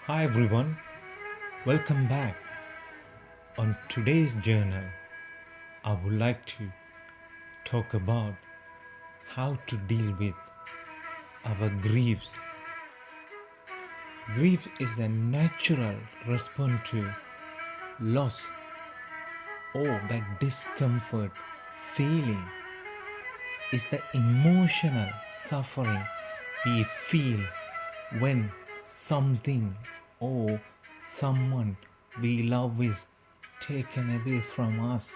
Hi everyone, welcome back. On today's journal, I would like to talk about how to deal with our griefs. Grief is a natural response to loss or that discomfort feeling is the emotional suffering we feel when something or someone we love is taken away from us.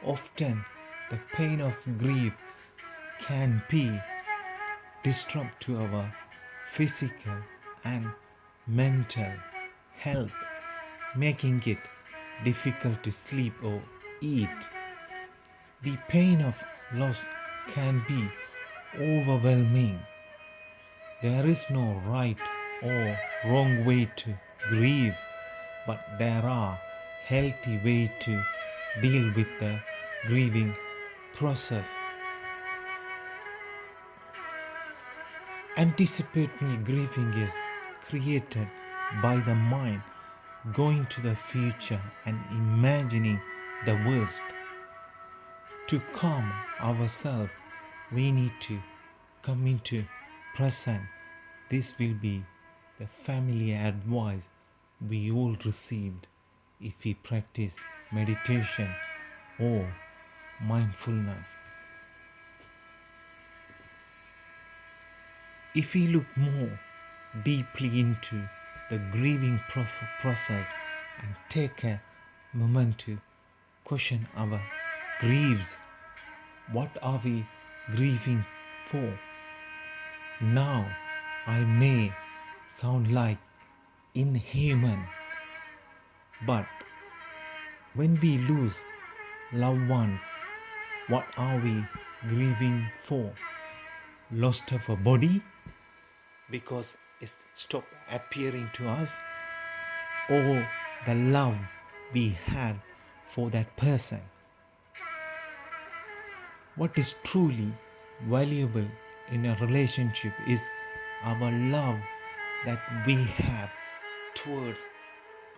Often, the pain of grief can be disrupt to our physical and mental health, making it difficult to sleep or eat. The pain of loss can be overwhelming. There is no right or wrong way to grieve, but there are healthy ways to deal with the grieving process. Anticipatory grieving is created by the mind going to the future and imagining the worst. To calm ourselves, we need to come into present. This will be the family advice we all received if we practice meditation or mindfulness. If we look more deeply into the grieving process and take a moment to question our grieves, what are we grieving for? Now, I may sound like inhuman, but when we lose loved ones, what are we grieving for? Loss of a body because it's stopped appearing to us, or the love we had for that person. What is truly valuable in a relationship is our love that we have towards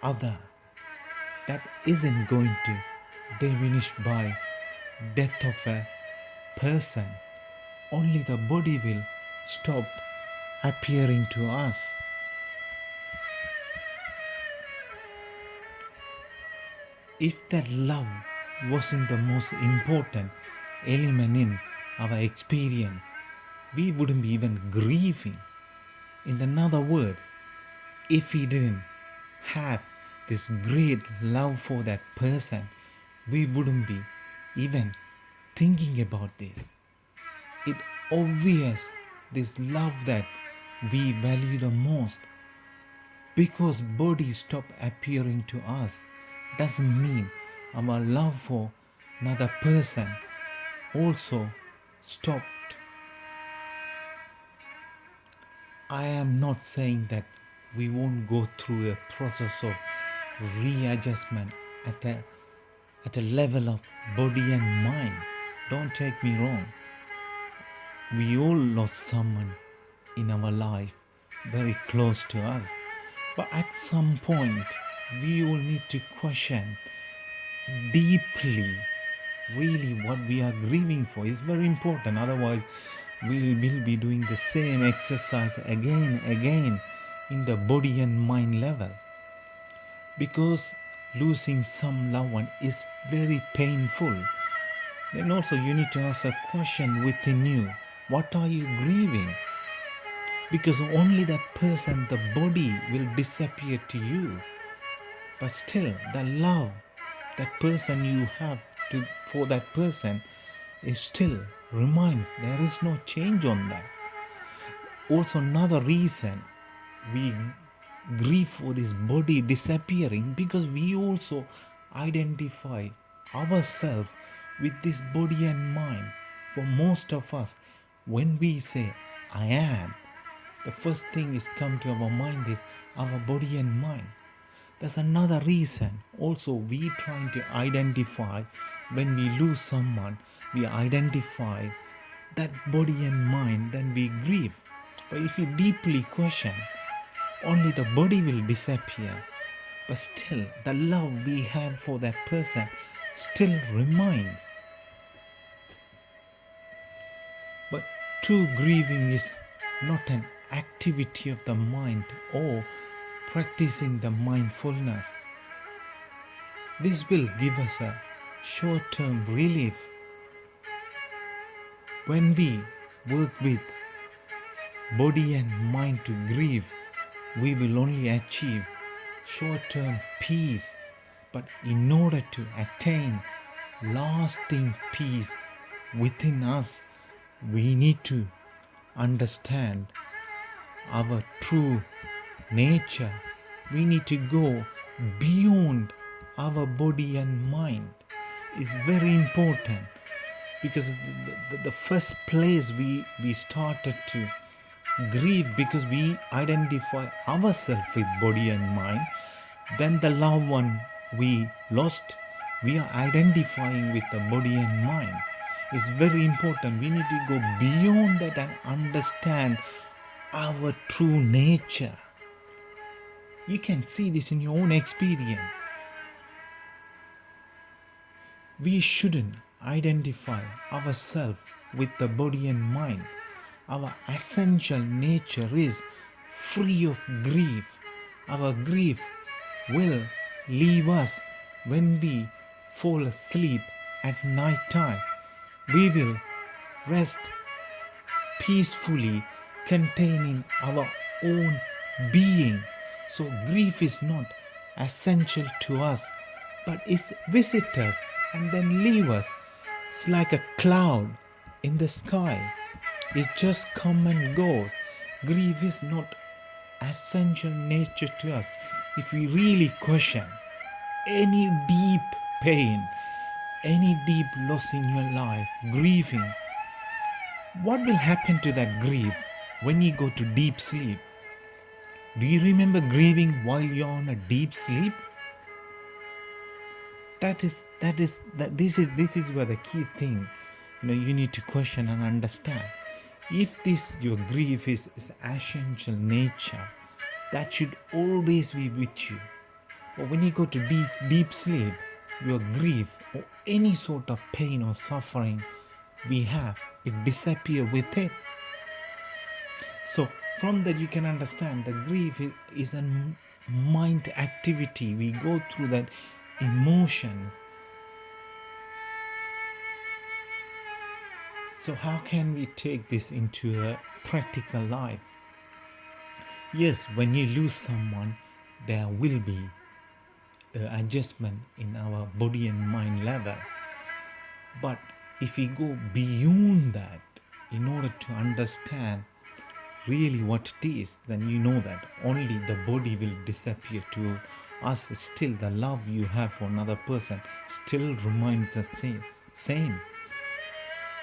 other. That isn't going to diminish by death of a person. Only the body will stop appearing to us. If that love wasn't the most important element in our experience, we wouldn't be even grieving. In other words, if we didn't have this great love for that person, we wouldn't be even thinking about this. It obvious this love that we value the most, because body stop appearing to us doesn't mean our love for another person also stopped. I am not saying that we won't go through a process of readjustment at a level of body and mind. Don't take me wrong. We all lost someone in our life very close to us. But at some point, we all need to question deeply really what we are grieving for is very important. Otherwise, we will be doing the same exercise again in the body and mind level. Because losing some loved one is very painful. Then also you need to ask a question within you. What are you grieving? Because only that person, the body, will disappear to you. But still, the love that person you have for that person is still remains. There is no change on that. Also, another reason we grieve for this body disappearing, because we also identify ourselves with this body and mind. For most of us, when we say I am, the first thing is come to our mind is our body and mind. That's another reason also we trying to identify when we lose someone, we identify that body and mind, then we grieve. But if you deeply question, only the body will disappear, but still the love we have for that person still remains. But true grieving is not an activity of the mind or practicing the mindfulness. This will give us a short-term relief. When we work with body and mind to grieve, we will only achieve short-term peace. But in order to attain lasting peace within us, we need to understand our true nature. We need to go beyond our body and mind. It's very important, because the first place we started to grieve, because we identify ourselves with body and mind. When the loved one we lost, we are identifying with the body and mind. It's very important. We need to go beyond that and understand our true nature. You can see this in your own experience. We shouldn't identify ourselves with the body and mind. Our essential nature is free of grief. Our grief will leave us when we fall asleep at night time. We will rest peacefully, containing our own being. So grief is not essential to us, but it visits us and then leave us. It's like a cloud in the sky. It just comes and goes. Grief is not essential nature to us. If we really question any deep pain, any deep loss in your life, grieving, what will happen to that grief when you go to deep sleep? Do you remember grieving while you're on a deep sleep? This is where the key thing, you need to question and understand. If this your grief is essential nature, that should always be with you. But when you go to deep sleep, your grief or any sort of pain or suffering we have, it disappears with it. So from that you can understand the grief is a mind activity. We go through that emotions. So how can we take this into a practical life? Yes, when you lose someone, there will be adjustment in our body and mind level. But if we go beyond that, in order to understand really what it is, then you know that only the body will disappear to us. Still the love you have for another person still remains the same.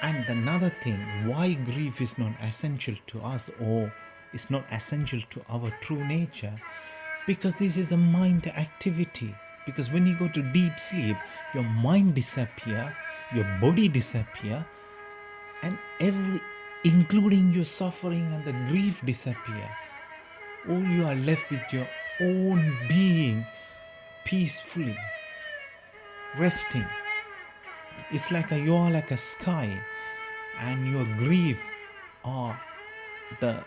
And another thing, why grief is not essential to us or is not essential to our true nature, because this is a mind activity. Because when you go to deep sleep, your mind disappear, your body disappear, and including your suffering and the grief disappear. All you are left with your own being, peacefully resting. It's like you are like a sky, and your grief or the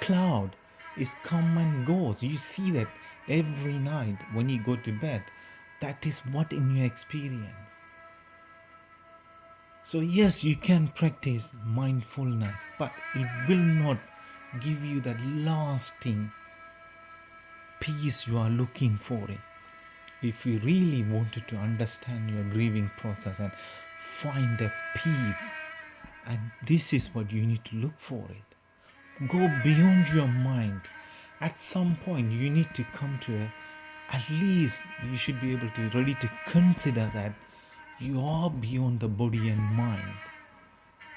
cloud is come and goes. You see that every night when you go to bed. That is what in your experience. So yes, you can practice mindfulness, but it will not give you that lasting peace you are looking for it. If you really wanted to understand your grieving process and find a peace, and this is what you need to look for it. Go beyond your mind. At some point you need to come to at least you should be able to ready to consider that you are beyond the body and mind.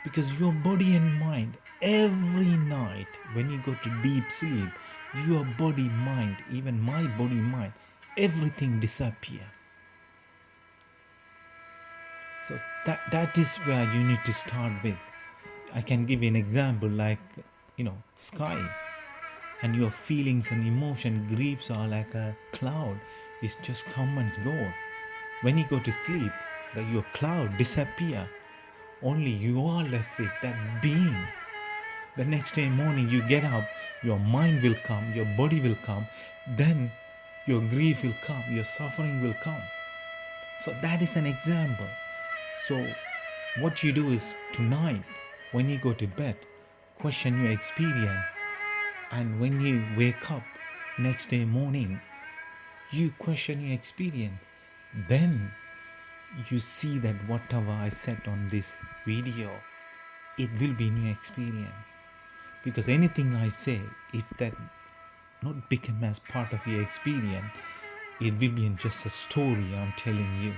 Because your body and mind, every night when you go to deep sleep, your body, mind, even my body, mind, everything disappear. So that is where you need to start with. I can give you an example like, sky. and your feelings and emotion grieves are like a cloud. It just comes and goes. When you go to sleep, your cloud disappear. Only you are left with that being. The next day morning you get up, your mind will come, your body will come, then your grief will come, your suffering will come. So that is an example. So what you do is tonight, when you go to bed, question your experience. And when you wake up next day morning, you question your experience. Then you see that whatever I said on this video, it will be new experience. Because anything I say, if that not become as part of your experience, it will be just a story I'm telling you.